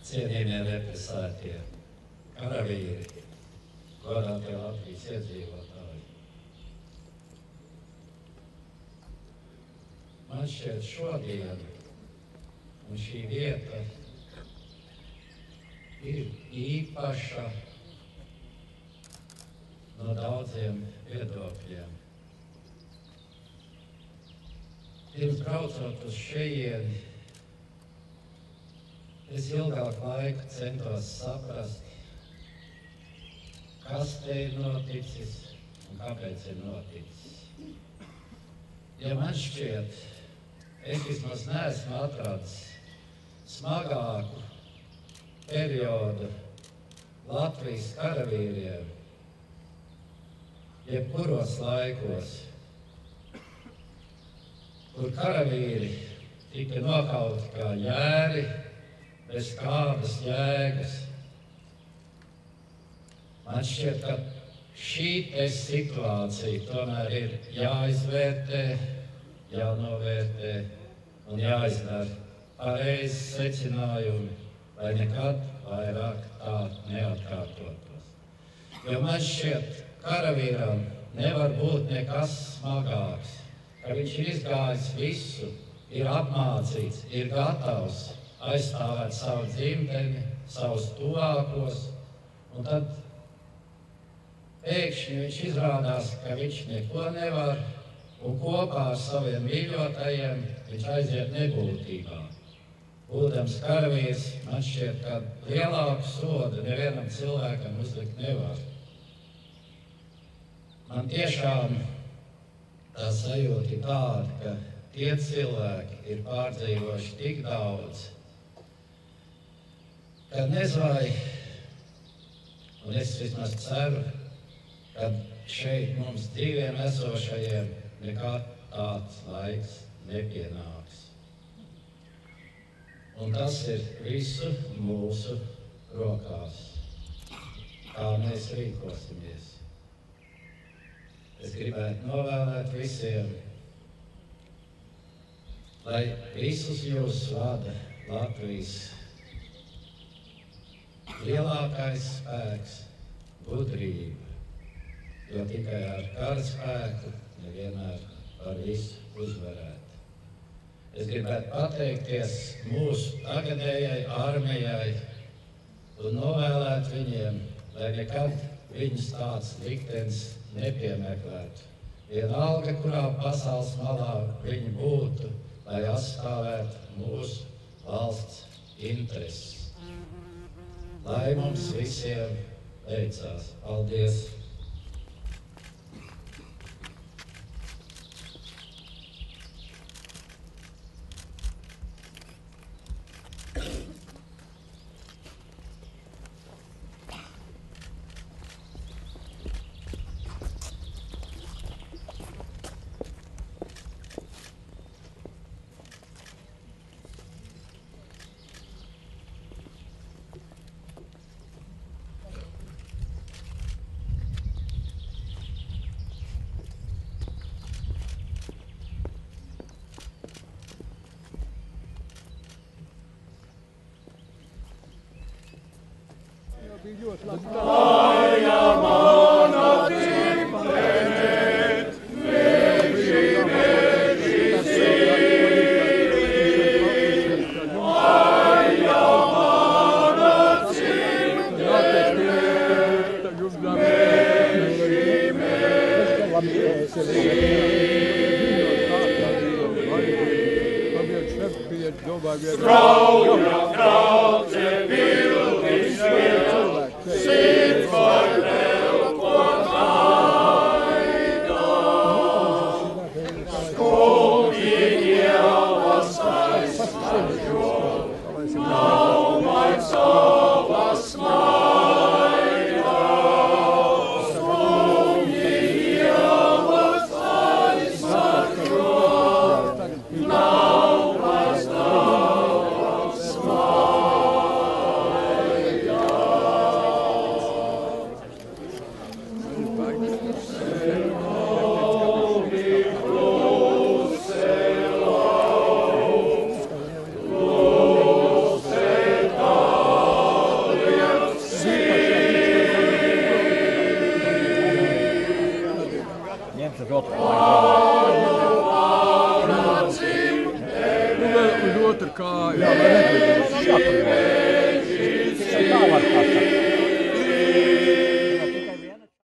cienījamie represētie, karavīri, godātie Latvijas iedzīvotāji. Man šķiet šodien, un šī vieta ir īpaša no daudziem viedokļiem. Pirms braucot uz šejieni, es ilgāku laiku centos saprast, kas te ir noticis un kāpēc ir noticis. Ja man šķiet, es vismaz neesmu atradis smagāku periodu Latvijas karavīriem, jebkuros laikos, kur karavīri tika nokauti kā jēri, bez kādas jēgas. Man šķiet, ka šī situācija tomēr ir jāizvērtē, jānovērtē un jāizdara pareizi secinājumi, lai nekad vairāk tā neatkārtotos. Jo man šķiet, karavīram nevar būt nekas smagāks, ka viņš ir izgājis visu, ir apmācīts, ir gatavs aizstāvēt savu dzimteni, savus tuvākos, un tad pēkšņi viņš izrādās, ka viņš neko nevar, un kopā ar saviem mīļotajiem viņš aiziet nebūtībā. Būdams karavīrs, man šķiet, ka lielāku sodu nevienam cilvēkam uzlikt nevar. Man tiešām tā sajūta ir tāda, ka tie cilvēki ir pārdzīvojuši tik daudz, ka nezvai, un es vismaz ceru, ka šeit mums dzīviem esošajiem nekad tāds laiks nepienāks. Un tas ir visu mūsu rokās, kā mēs rīkosimies. Es gribētu novēlēt visiem, lai visus jūs vada Latvijas lielākais spēks, gudrība, jo tikai ar kara spēku nevienmēr var visu uzvarēt. Es gribētu pateikties mūsu tagadējai armijai un novēlēt viņiem, lai nekad viņus tāds liktenis nepiemeklētu. Vienalga, kurā pasaules malā viņi būtu, lai aizstāvētu mūsu valsts intereses. Lai mums visiem veicās. Paldies! otrkāju. Jā, vai negribēju. Tā var tā